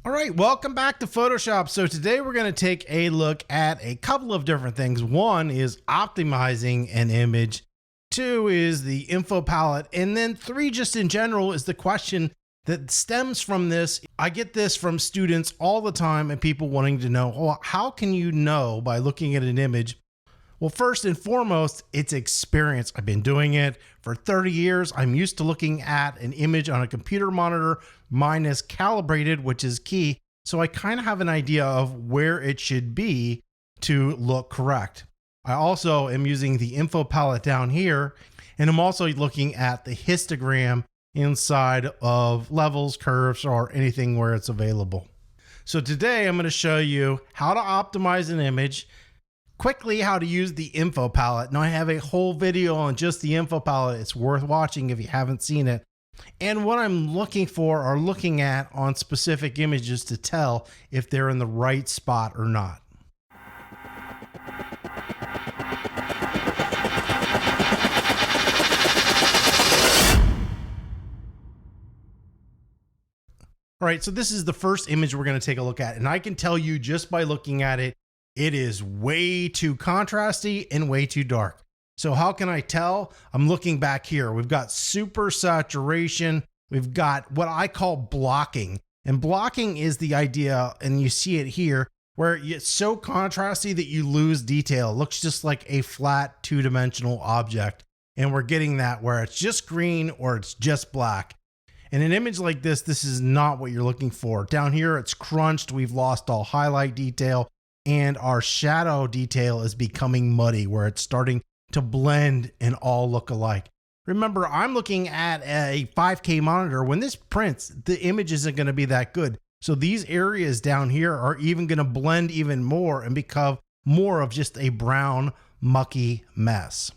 All right, welcome back to Photoshop. So today we're going to take a look at a couple of different things. One is optimizing an image. Two is the info palette. And then three, just in general, is the question that stems from this. I get this from students all the time and people wanting to know, well, how can you know by looking at an image? Well, first and foremost, it's experience. I've been doing it for 30 years. I'm used to looking at an image on a computer monitor. Mine is calibrated, which is key. So I kind of have an idea of where it should be to look correct. I also am using the info palette down here, and I'm also looking at the histogram inside of levels, curves, or anything where it's available. So today I'm going to show you how to optimize an image, quickly how to use the info palette. Now I have a whole video on just the info palette. It's worth watching if you haven't seen it. And what I'm looking for or looking at on specific images to tell if they're in the right spot or not. All right, so this is the first image we're going to take a look at. And I can tell you just by looking at it, it is way too contrasty and way too dark. So how can I tell? I'm looking back here. We've got super saturation. We've got what I call blocking. And blocking is the idea, and you see it here, where it's so contrasty that you lose detail. It looks just like a flat two-dimensional object. And we're getting that where it's just green or it's just black. In an image like this, this is not what you're looking for. Down here, it's crunched. We've lost all highlight detail. And our shadow detail is becoming muddy, where it's starting to blend and all look alike. Remember, I'm looking at a 5K monitor. When this prints, the image isn't going to be that good. So these areas down here are even going to blend even more and become more of just a brown, mucky mess.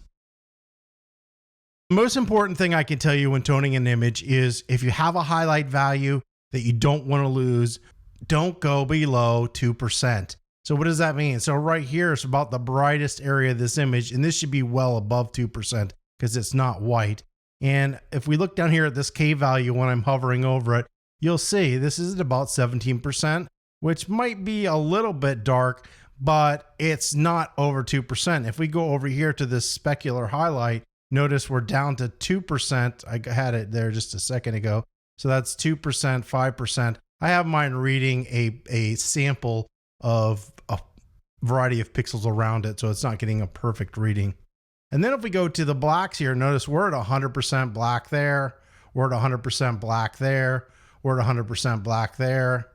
The most important thing I can tell you when toning an image is if you have a highlight value that you don't want to lose, don't go below 2%. So what does that mean? So right here is about the brightest area of this image, and this should be well above 2% because it's not white. And if we look down here at this K value when I'm hovering over it, you'll see this is at about 17%, which might be a little bit dark, but it's not over 2%. If we go over here to this specular highlight, notice we're down to 2%. I had it there just a second ago. So that's 2%, 5%. I have mine reading a sample of a variety of pixels around it, so it's not getting a perfect reading. And then if we go to the blacks here, notice we're at 100% black there, we're at 100% black there, we're at 100% black there,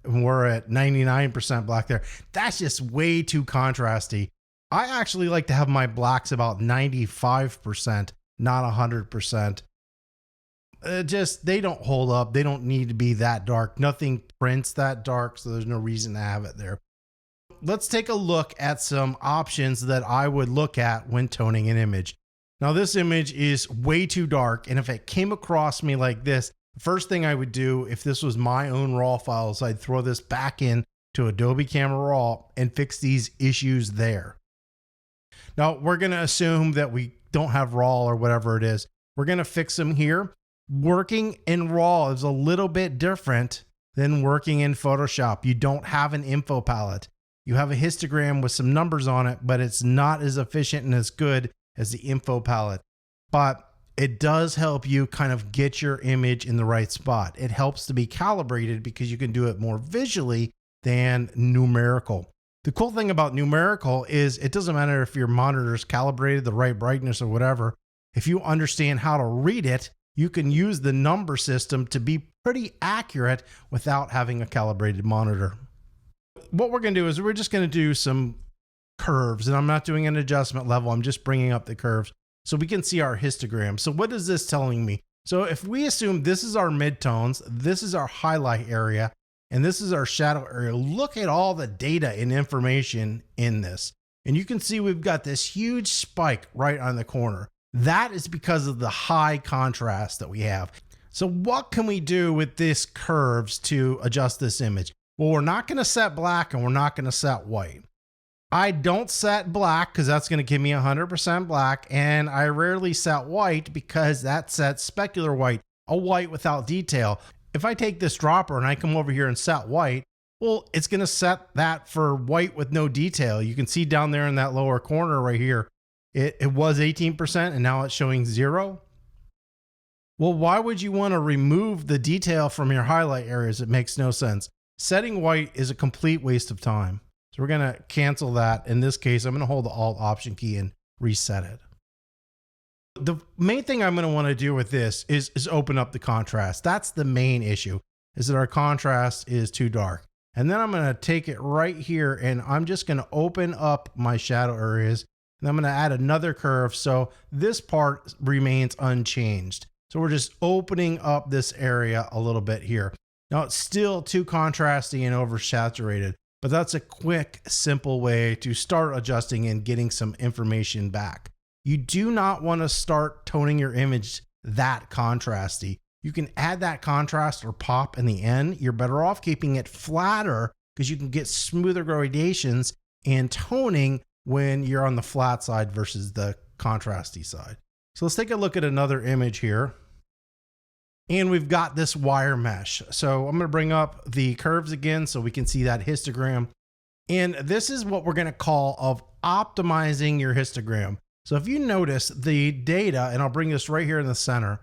and we're at 99% black there. That's just way too contrasty. I actually like to have my blacks about 95%, not 100%. They don't hold up. They don't need to be that dark. Nothing prints that dark, so there's no reason to have it there. Let's take a look at some options that I would look at when toning an image. Now this image is way too dark, and if it came across me like this, the first thing I would do if this was my own raw files, I'd throw this back in to Adobe Camera Raw and fix these issues there. Now we're going to assume that we don't have raw or whatever it is. We're going to fix them here. Working in RAW is a little bit different than working in Photoshop. You don't have an info palette. You have a histogram with some numbers on it, but it's not as efficient and as good as the info palette. But it does help you kind of get your image in the right spot. It helps to be calibrated because you can do it more visually than numerical. The cool thing about numerical is it doesn't matter if your monitor is calibrated, the right brightness or whatever. If you understand how to read it, you can use the number system to be pretty accurate without having a calibrated monitor. What we're going to do is we're just going to do some curves, and I'm not doing an adjustment level. I'm just bringing up the curves so we can see our histogram. So what is this telling me? So if we assume this is our midtones, this is our highlight area, and this is our shadow area, look at all the data and information in this. And you can see we've got this huge spike right on the corner. That is because of the high contrast that we have. So what can we do with these curves to adjust this image? Well, we're not going to set black and we're not going to set white. I don't set black because that's going to give me 100% black, and I rarely set white because that sets specular white, a white without detail. if I take this dropper and I come over here and set white, well, it's going to set that for white with no detail. You can see down there in that lower corner right here, it was 18% and now it's showing 0. Well, why would you want to remove the detail from your highlight areas? It makes no sense. Setting white is a complete waste of time. So we're going to cancel that. In this case, I'm going to hold the Alt Option key and reset it. The main thing I'm going to want to do with this is open up the contrast. That's the main issue, is that our contrast is too dark. And then I'm going to take it right here and I'm just going to open up my shadow areas and I'm going to add another curve so this part remains unchanged. So we're just opening up this area a little bit here. Now it's still too contrasty and oversaturated, but that's a quick, simple way to start adjusting and getting some information back. You do not want to start toning your image that contrasty. You can add that contrast or pop in the end. You're better off keeping it flatter because you can get smoother gradations and toning when you're on the flat side versus the contrasty side. So let's take a look at another image here. And we've got this wire mesh. So I'm going to bring up the curves again so we can see that histogram. And this is what we're going to call of optimizing your histogram. So if you notice the data, and I'll bring this right here in the center,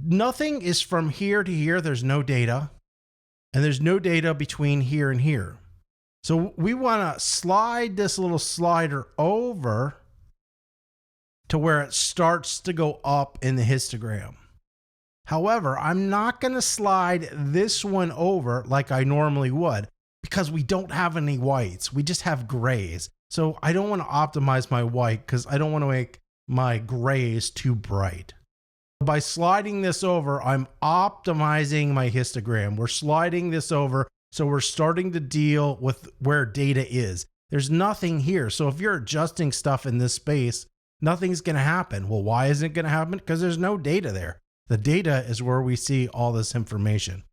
nothing is from here to here. There's no data. And there's no data between here and here. So we want to slide this little slider over to where it starts to go up in the histogram. However, I'm not going to slide this one over like I normally would because we don't have any whites. We just have grays. So I don't want to optimize my white because I don't want to make my grays too bright. By sliding this over, I'm optimizing my histogram. We're sliding this over, so we're starting to deal with where data is. There's nothing here. So if you're adjusting stuff in this space, nothing's going to happen. Well, why isn't it going to happen? Because there's no data there. The data is where we see all this information.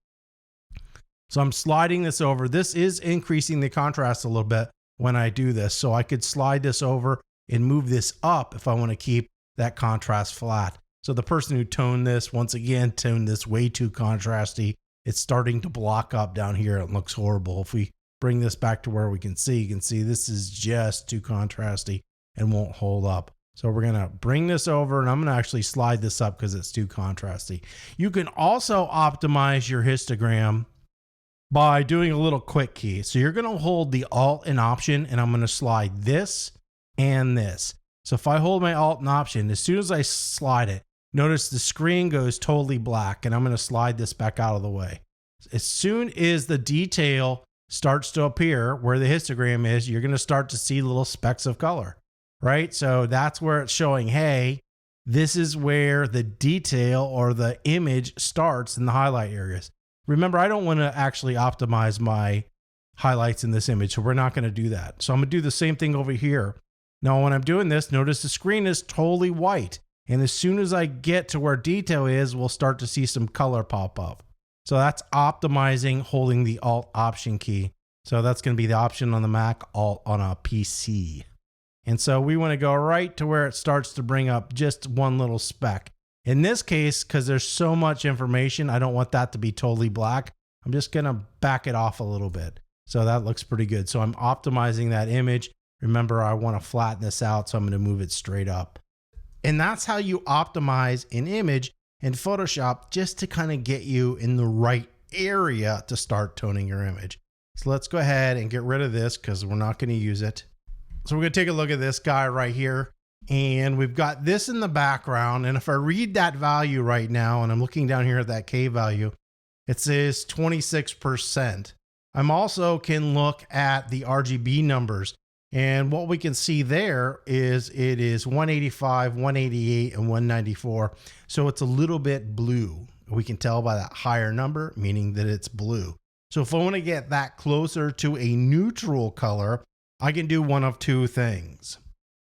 So I'm sliding this over. This is increasing the contrast a little bit when I do this. So I could slide this over and move this up if I want to keep that contrast flat. So the person who toned this, once again, toned this way too contrasty. It's starting to block up down here. It looks horrible. If we bring this back to where we can see, you can see this is just too contrasty and won't hold up. So we're going to bring this over and I'm going to actually slide this up because it's too contrasty. You can also optimize your histogram by doing a little quick key. So you're going to hold the Alt and Option and I'm going to slide this and this. So if I hold my Alt and Option, as soon as I slide it, notice the screen goes totally black and I'm going to slide this back out of the way. As soon as the detail starts to appear where the histogram is, you're going to start to see little specks of color. Right? So that's where it's showing, hey, this is where the detail or the image starts in the highlight areas. Remember, I don't want to actually optimize my highlights in this image, so we're not going to do that. So I'm going to do the same thing over here. Now, when I'm doing this, notice the screen is totally white. And as soon as I get to where detail is, we'll start to see some color pop up. So that's optimizing holding the Alt Option key. So that's going to be the option on the Mac, Alt on a PC. And so we want to go right to where it starts to bring up just one little speck. In this case, because there's so much information, I don't want that to be totally black. I'm just going to back it off a little bit. So that looks pretty good. So I'm optimizing that image. Remember, I want to flatten this out, so I'm going to move it straight up. And that's how you optimize an image in Photoshop, just to kind of get you in the right area to start toning your image. So let's go ahead and get rid of this because we're not going to use it. So we're going to take a look at this guy right here. And we've got this in the background. And if I read that value right now, and I'm looking down here at that K value, it says 26%. I'm also can look at the RGB numbers. And what we can see there is it is 185, 188, and 194. So it's a little bit blue. We can tell by that higher number, meaning that it's blue. So if I want to get that closer to a neutral color, I can do one of two things.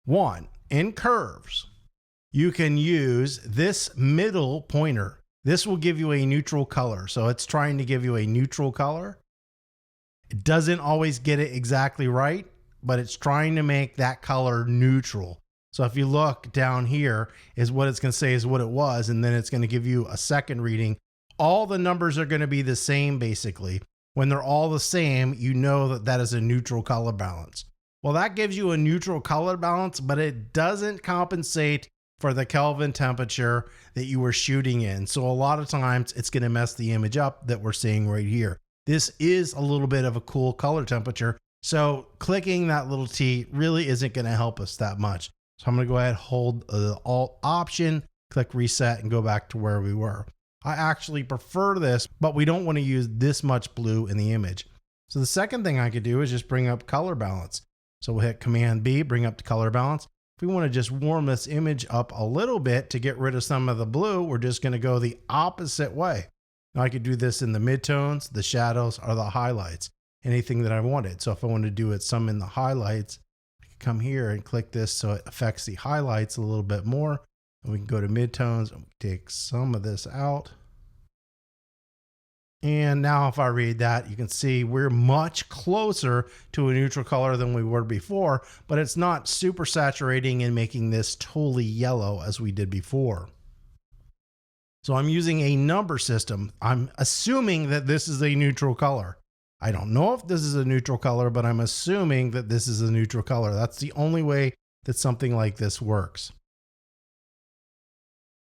One, in curves, you can use this middle pointer. This will give you a neutral color. So it's trying to give you a neutral color. It doesn't always get it exactly right, but it's trying to make that color neutral. So if you look down here is what it's going to say is what it was, and then it's going to give you a second reading all the numbers are going to be the same basically. When they're all the same, you know that that is a neutral color balance. Well, that gives you a neutral color balance, but it doesn't compensate for the Kelvin temperature that you were shooting in. So a lot of times it's going to mess the image up that we're seeing right here. This is a little bit of a cool color temperature. So clicking that little T really isn't going to help us that much. So I'm going to go ahead, hold the Alt Option, click Reset, and go back to where we were. I actually prefer this, but we don't want to use this much blue in the image. So the second thing I could do is just bring up color balance. So we'll hit Command B, bring up the color balance. If we want to just warm this image up a little bit to get rid of some of the blue, we're just going to go the opposite way. Now I could do this in the midtones, the shadows, or the highlights, anything that I wanted. So if I want to do it some in the highlights, I can come here and click this so it affects the highlights a little bit more. And we can go to midtones and take some of this out. And now if I read that, you can see we're much closer to a neutral color than we were before, but it's not super saturating and making this totally yellow as we did before. So I'm using a number system. I'm assuming that this is a neutral color. I don't know if this is a neutral color, but I'm assuming that this is a neutral color. That's the only way that something like this works.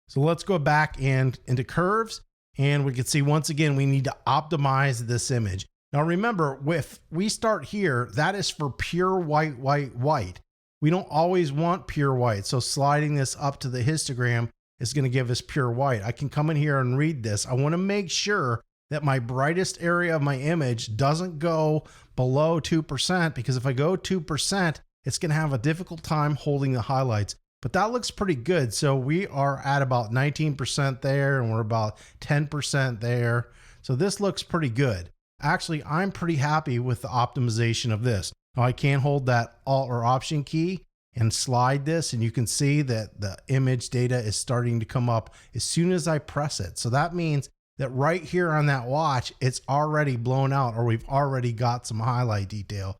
So let's go back and into curves. And we can see once again, we need to optimize this image. Now remember, if we start here, that is for pure white, white, white. We don't always want pure white. So sliding this up to the histogram is going to give us pure white. I can come in here and read this. I want to make sure that my brightest area of my image doesn't go below 2%, because if I go 2%, it's going to have a difficult time holding the highlights. But that looks pretty good. So we are at about 19% there, and we're about 10% there. So this looks pretty good. Actually, I'm pretty happy with the optimization of this. Now I can hold that Alt or Option key and slide this, and you can see that the image data is starting to come up as soon as I press it. So that means that right here on that watch, it's already blown out, or we've already got some highlight detail.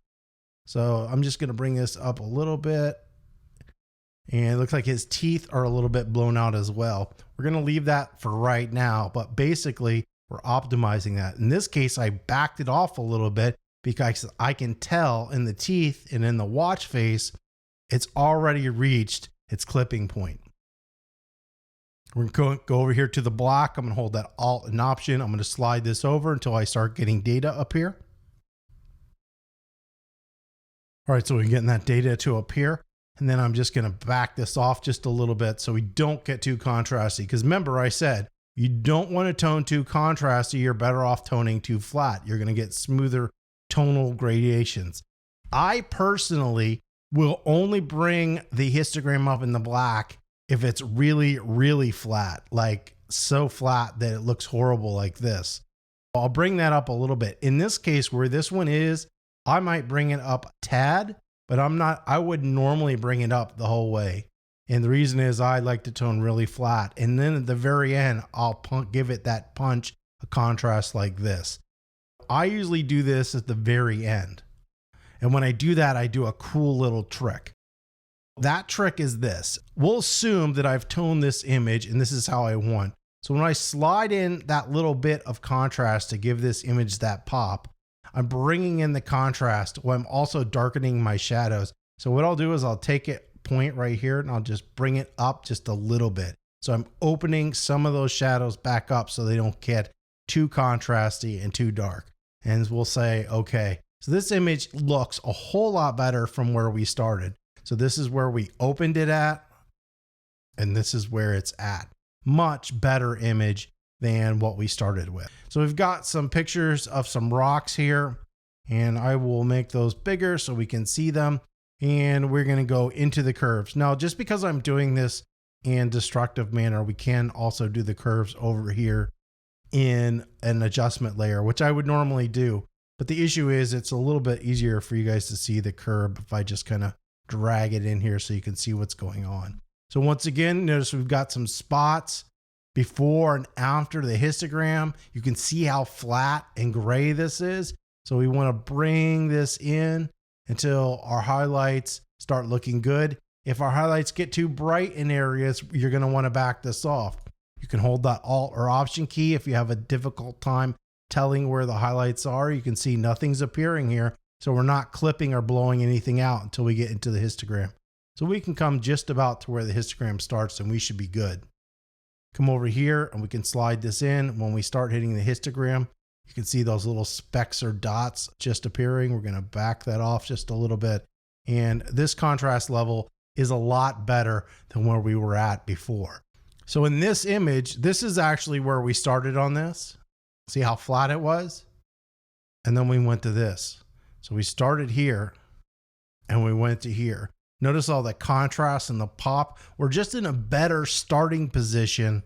So I'm just going to bring this up a little bit. And it looks like his teeth are a little bit blown out as well. We're going to leave that for right now, but basically we're optimizing that. In this case, I backed it off a little bit because I can tell in the teeth and in the watch face, it's already reached its clipping point. We're going to go over here to the block. I'm going to hold that Alt and Option. I'm going to slide this over until I start getting data up here. All right, so we're getting that data to appear. And then I'm just going to back this off just a little bit so we don't get too contrasty. Because remember, I said you don't want to tone too contrasty. You're better off toning too flat. You're going to get smoother tonal gradations. I personally will only bring the histogram up in the black if it's really, really flat, like so flat that it looks horrible like this. I'll bring that up a little bit. In this case, where this one is, I might bring it up a tad. But I wouldn't normally bring it up the whole way. And the reason is I like to tone really flat. And then at the very end, I'll give it that punch, a contrast like this. I usually do this at the very end. And when I do that, I do a cool little trick. That trick is this. We'll assume that I've toned this image and this is how I want. So when I slide in that little bit of contrast to give this image that pop, I'm bringing in the contrast while I'm also darkening my shadows. So what I'll do is I'll take a point right here and I'll just bring it up just a little bit. So I'm opening some of those shadows back up so they don't get too contrasty and too dark. And we'll say, okay, so this image looks a whole lot better from where we started. So this is where we opened it at, and this is where it's at. Much better image than what we started with. So we've got some pictures of some rocks here, and I will make those bigger so we can see them. And we're going to go into the curves. Now, just because I'm doing this in destructive manner, we can also do the curves over here in an adjustment layer, which I would normally do. But the issue is it's a little bit easier for you guys to see the curve if I just kind of drag it in here so you can see what's going on. So once again, notice we've got some spots before and after the histogram. You can see how flat and gray this is. So we want to bring this in until our highlights start looking good. If our highlights get too bright in areas, you're going to want to back this off. You can hold that Alt or Option key if you have a difficult time telling where the highlights are. You can see nothing's appearing here, so we're not clipping or blowing anything out until we get into the histogram. So we can come just about to where the histogram starts and we should be good. Come over here and we can slide this in. When we start hitting the histogram, you can see those little specks or dots just appearing. We're going to back that off just a little bit. And this contrast level is a lot better than where we were at before. So in this image, this is actually where we started on this. See how flat it was? And then we went to this. So we started here and we went to here. Notice all the contrast and the pop. We're just in a better starting position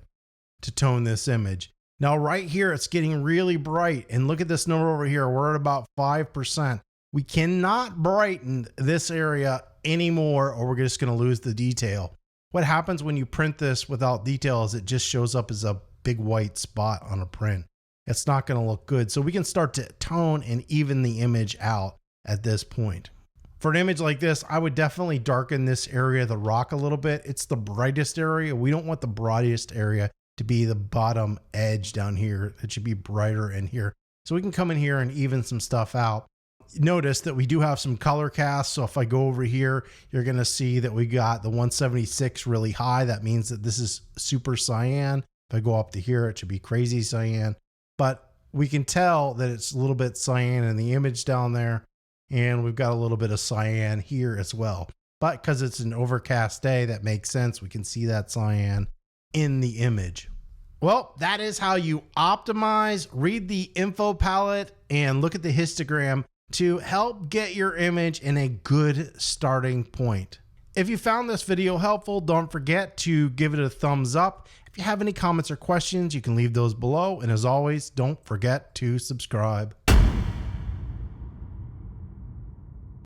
to tone this image. Now right here, it's getting really bright. And look at this number over here. We're at about 5%. We cannot brighten this area anymore or we're just going to lose the detail. What happens when you print this without detail is it just shows up as a big white spot on a print. It's not going to look good. So we can start to tone and even the image out at this point. For an image like this, I would definitely darken this area of the rock a little bit. It's the brightest area. We don't want the brightest area to be the bottom edge down here. It should be brighter in here. So we can come in here and even some stuff out. Notice that we do have some color cast. So if I go over here, you're going to see that we got the 176 really high. That means that this is super cyan. If I go up to here, it should be crazy cyan. But we can tell that it's a little bit cyan in the image down there. And we've got a little bit of cyan here as well. But because it's an overcast day, that makes sense. We can see that cyan in the image. Well, that is how you optimize, read the info palette, and look at the histogram to help get your image in a good starting point. If you found this video helpful, don't forget to give it a thumbs up. If you have any comments or questions, you can leave those below. And as always, don't forget to subscribe.